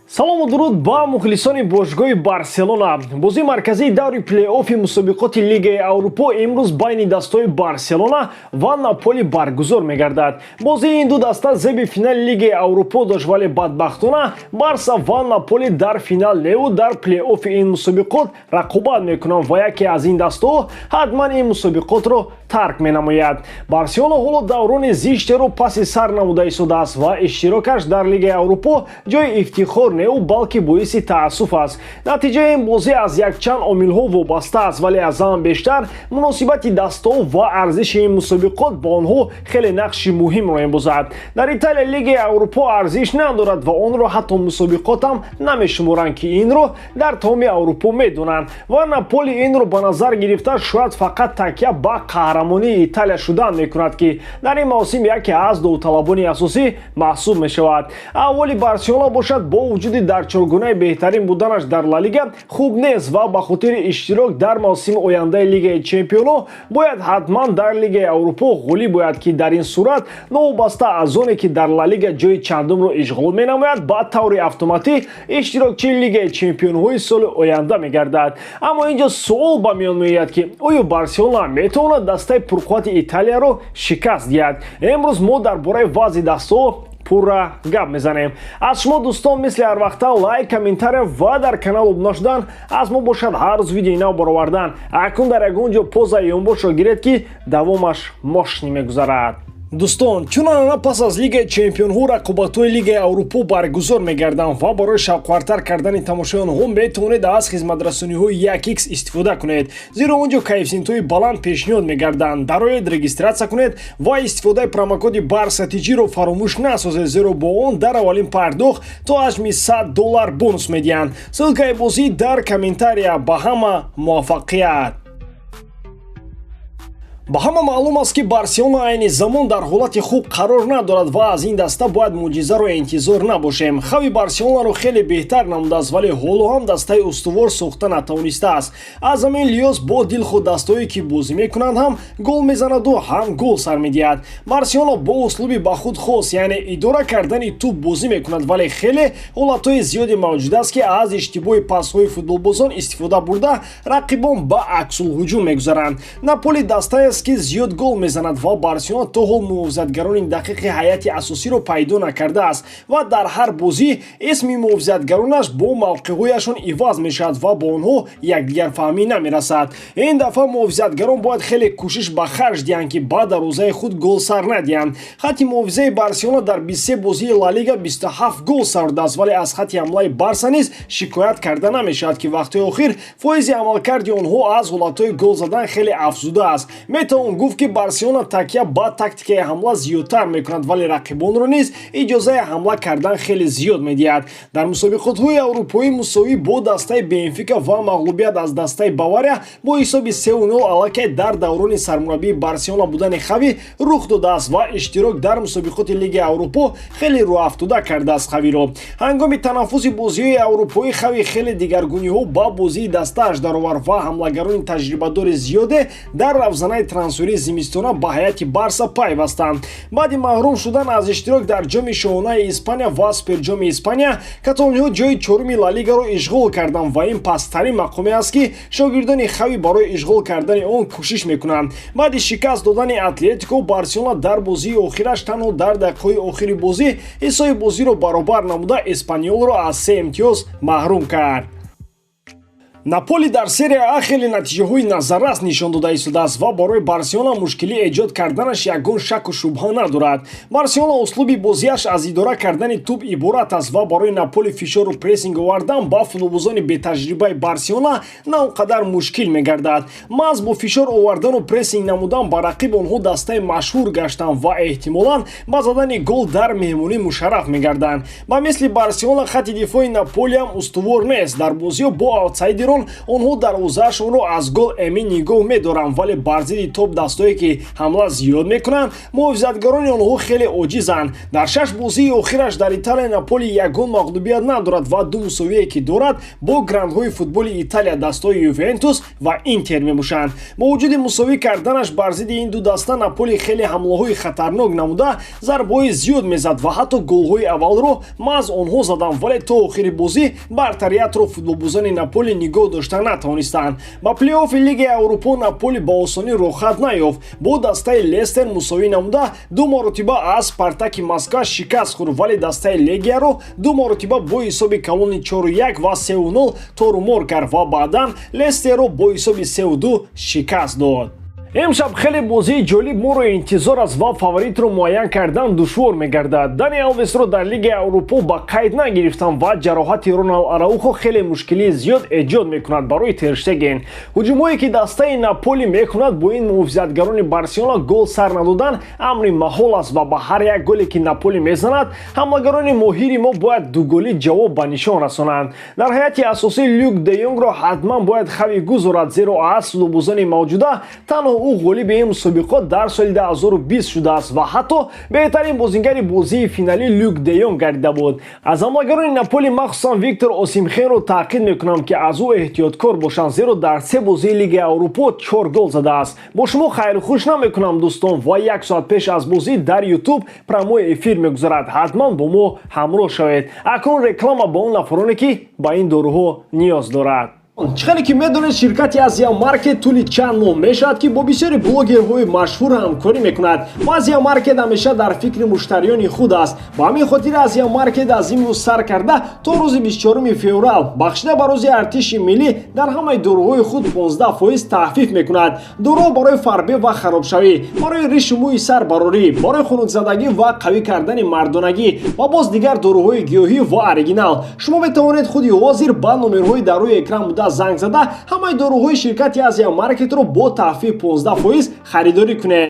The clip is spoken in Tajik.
салому дуруд ба мухлисони бошгоҳи барселона. бозии марказии даври плей-оффи мусобиқоти Лигаи Аврупо имрӯз байни дастаҳои барселона ва наполи баргузор мегардад. бозии ин ду даста зеби финали Лигаи Аврупо дошт, вале бадбахтона барса ва наполи дар финал леву дар плей-оффи ин мусобиқот рақобат мекунанд ва яке аз ин дастаҳо ҳатман ин мусобиқотро тарк менамояд. барселона ҳоло даврони зиштеро паси сар намуда истодааст ва иштирокаш дар Лигаи Аврупо ҷои ифтихор неу балки боиси таассуф аст. натиҷаи ин бозӣ аз якчанд омилҳо вобаста аст, вале аз ҳама бештар муносибати дастаҳо ва арзиши ин мусобиқот ба онҳо хеле нақши муҳимро мебозад. дар Италия Лигаи Аврупо арзиш надорад ва онро ҳатто мусобиқотам намешуморанд ки инро дар томи Аврупо медонанд ва наполи инро ба назар гирифта шояд фақат такя ба қаҳрамонии Италия шудан мекунад ки дар ин мавсим яке аз довталабони асосӣ маҳсуб мешавад. аввали барселона бошад бо вуҷуди дар чоргонаи беҳтарин буданаш дар ла лига хуб нест ва ба хотири иштирок дар мавсими ояндаи Лигаи чемпионҳо бояд ҳатман дар Лигаи Аврупо ғолиб бояд ки дар ин сурат новобаста аз оне ки дар ла лига ҷои чандумро ишғол менамояд ба таври автоматӣ иштирокчии Лигаи чемпионҳои соли оянда мегардад. аммо инҷо суол ба миён меояд ки оё барселона метавонад дастаи пурқуввати Италияро шикаст диҳад? имрӯз мо дар бораи вазъи дастаҳо пурра гап мезанем. аз шумо дӯстон мисли ҳар вақта лайк, комментария ва дар канал обуна шудан аз мо бошад ҳар рӯз видеои нав баровардан. акун дар ягон ҷо поза ёнбошро гиред ки давомаш мошни мегузарад. дӯстон, чунона пас аз Лигаи чемпионҳо рақобатҳои Лигаи Аврупо баргузор мегарданд ва барои шавқовартар кардани тамошои онҳо метавонед аз хизматрасониҳои 1x истифода кунед, зеро он ҷо коэффициентҳои баланд пешниҳод мегарданд. дароед регистратсия кунед ва истифодаи промокоди БАРСА-ро фаромӯш насозед, зеро бо он дар аввалин пардохт то ҳаҷми $100 бонус медиҳанд. ссилкаи бозии дар комментария. ба ҳама муваффақият. ба ҳама маълум аст ки барселона айни замон дар ҳолати хуб қарор надорад ва аз ин даста бояд мӯъҷизаро интизор набошем. хави барселонаро хеле беҳтар намудааст, вале ҳоло ҳам дастаи устувор сохта натавонистааст. аз ҳамин лиҳоз бо дилхо дастаҳое ки бозӣ мекунанд ҳам гол мезанаду ҳам гол сар медиҳад. барселона бо услуби ба худ хос, яъне идора кардани туп бозӣ мекунад, вале хеле ҳолатҳои зиёде мавҷуд аст ки аз иштибоҳи пасҳои футболбозон истифода бурда рақибон ба аксулҳуҷум мегузаранд. наполи дастаи ки зиёд гол мезанад ва барселона то ҳол муҳофизатгарони дақиқи ҳайати асосиро пайдо накардааст ва дар ҳар бозӣ исми муҳофизатгаронаш бо мавқеъҳояшон иваз мешавад ва бо онҳо якдигарфаҳмӣ намерасад. ин дафъа муҳофизатгарон бояд хеле кӯшиш ба харҷ диҳанд ки ба дарвозаи худ гол сар надиҳанд. хати муҳофизаи барселона дар 23 бозии ла лига 27 гол сар додааст, вале аз хати ҳамлаи барса низ шикоят карда намешавад ки вақтҳои охир фоизи амалкарди онҳо аз ҳолатҳои гол задан хеле афзуда аст. метавон гуфт ки барселона такя ба тактикаи ҳамла зиёдтар мекунад, вале рақибонро низ иҷозаи ҳамла кардан хеле зиёд медиҳад. дар мусобиқотҳои аврупоӣ мусовӣ бо дастаи бенфика ва мағлубият аз дастаи бавария бо ҳисоби 3-0 аллакай дар даврони сармураббии барселона будани хави рух додааст ва иштирок дар мусобиқоти Лигаи Аврупо хеле рӯафтуда кардааст хавиро. ҳангоми танаффуси бозиҳои аврупоӣ хави хеле дигаргуниҳо ба бозии дастааш даровард ва ҳамлагарони таҷрибадори зиёде дар равзанаи трансфери зимистона ба ҳайати барса пайвастанд. баъди маҳрум шудан аз иштирок дар ҷоми шоҳонаи испания ва суперҷоми испания, каталониҳо ҷои чоруми ла лигаро ишғол карданд ва ин пасттарин мақоме аст ки шогирдони хави барои ишғол кардани он кӯшиш мекунанд. баъди шикаст додани атлетико, барселона дар бозии охираш танҳо дар дақиқаҳои охири бозӣ ҳисоби бозиро баробар намуда эспаньолро аз 3 имтиёз маҳрум кард. наполи дар серия А хеле натиҷаҳои назаррас нишон дода истодааст ва барои барселона мушкилӣ эҷод карданаш ягон шаку шубҳа надорад. барселона услуби бозиаш аз идора кардани туп иборат аст ва барои наполи фишору прессинг овардан ба футболбозони бетаҷрибаи барселона на он қадар мушкил мегардад. маҳз бо фишор овардану прессинг намудан ба рақиб онҳо дастаи машҳур гаштанд ва эҳтимолан ба задани гол дар меҳмонӣ мушарраф мегарданд. ба мисли барселона хати дифои наполи ҳам устувор нест. дар бозиҳо бо аутсайдеро Ирон онҳо дарвозаашонро аз гол эмин нигоҳ медоранд, вале бар зидди топ дастое ки ҳамла зиёд мекунанд, муҳофизатгарони онҳо хеле оҷизанд. Дар 6 бозии охираш дар Италия Наполи ягон мағлубият надорад ва 2 мусовие ки дорад бо грандҳои футболи Италия дастаҳои Ювентус ва Интер мебошанд. Бо вуҷуди мусовӣ карданаш бар зидди ин ду даста Наполи хеле ҳамлаҳои хатарнок намуда зарбаҳои зиёд мезад ва ҳатто голҳои аввалро маҳз онҳо заданд, вале то охири бозӣ бартариятро футболбозани Наполи нигоҳ дошта натавонистанд. Ба плей-оффи Лигаи Аврупо Наполи ба осонӣ рохат наёфт. Бо дастаи Лестер мусовӣ намуда 2 маротиба аз Спартаки Москва шикаст хӯрд, вале дастаи Легияро 2 маротиба бо ҳисоби калони 4-1 ва 3-0 торумор кард ва баъдан Лестерро бо ҳисоби 3-2 шикаст дод. امشب خیلی بازی جالب ما رو انتظار است و فاوریت رو معین کردن دشوار میگردد. دانی الویس رو در لیگ اروپا با قید نگرفتن و جراحت رونالدو اراوخو خیلی مشکلی زیاد ایجاد میکند برای ترشتگن. هجومایی که دسته ناپولی میکند با این محافظتگران بارسلونا گل سر ندادن امر محال است و با هر یک گلی که ناپولی میزند حملهگران ماهر ما باید دو گلی جواب به نشان رسانند. در حیات اساسی لیوک دیونگ را حتما باید خوی گذارد، زیرا از بازان موجوده تنها او غالب این مسابقات در سال 2020 شده است و حتی بهترین بازیگر بازی فینالی لیوک دیونگ گردیده بود. از حملهگران ناپولی مخصوصا ویکتور اوسیمخن رو تاکید میکنم که از او احتیاطکار باشند، زیرا در 3 بازی لیگ اروپا 4 گل زده است. با شما خیر خوش نمیکنم دوستان و 1 ساعت پیش از بازی در یوتیوب پرمو افیر میگذارد. حتما با ما همراه شوید. اکنون رکلام با اون نفرانی که با این داروها نیاز دارد. چخلی که میدونید شرکت آسیا مارکت طولی چند ماه میشد که با بسیاری بلاگرهای مشهور همکاری میکند و آسیا مارکت همیشه در فکر مشتریان خود است. با همین خاطر آسیا مارکت از این روز سر کرده تا روز 24 فوریه بخشیده به روز ارتش ملی در همه داروهای خود 15% تخفیف میکند. دارو برای فربه و خرابشوی، برای ریش و موی سر براری، برای خنک زدگی و قوی کردن مردانگی و باز دیگر داروهای گیاهی و اوریجینال. شما میتوانید خودی حاضر با نمرهای در روی اکران زنگ زده همه داروهای شرکت آسیا مارکت رو با تخفیف 15% خریداری کنید.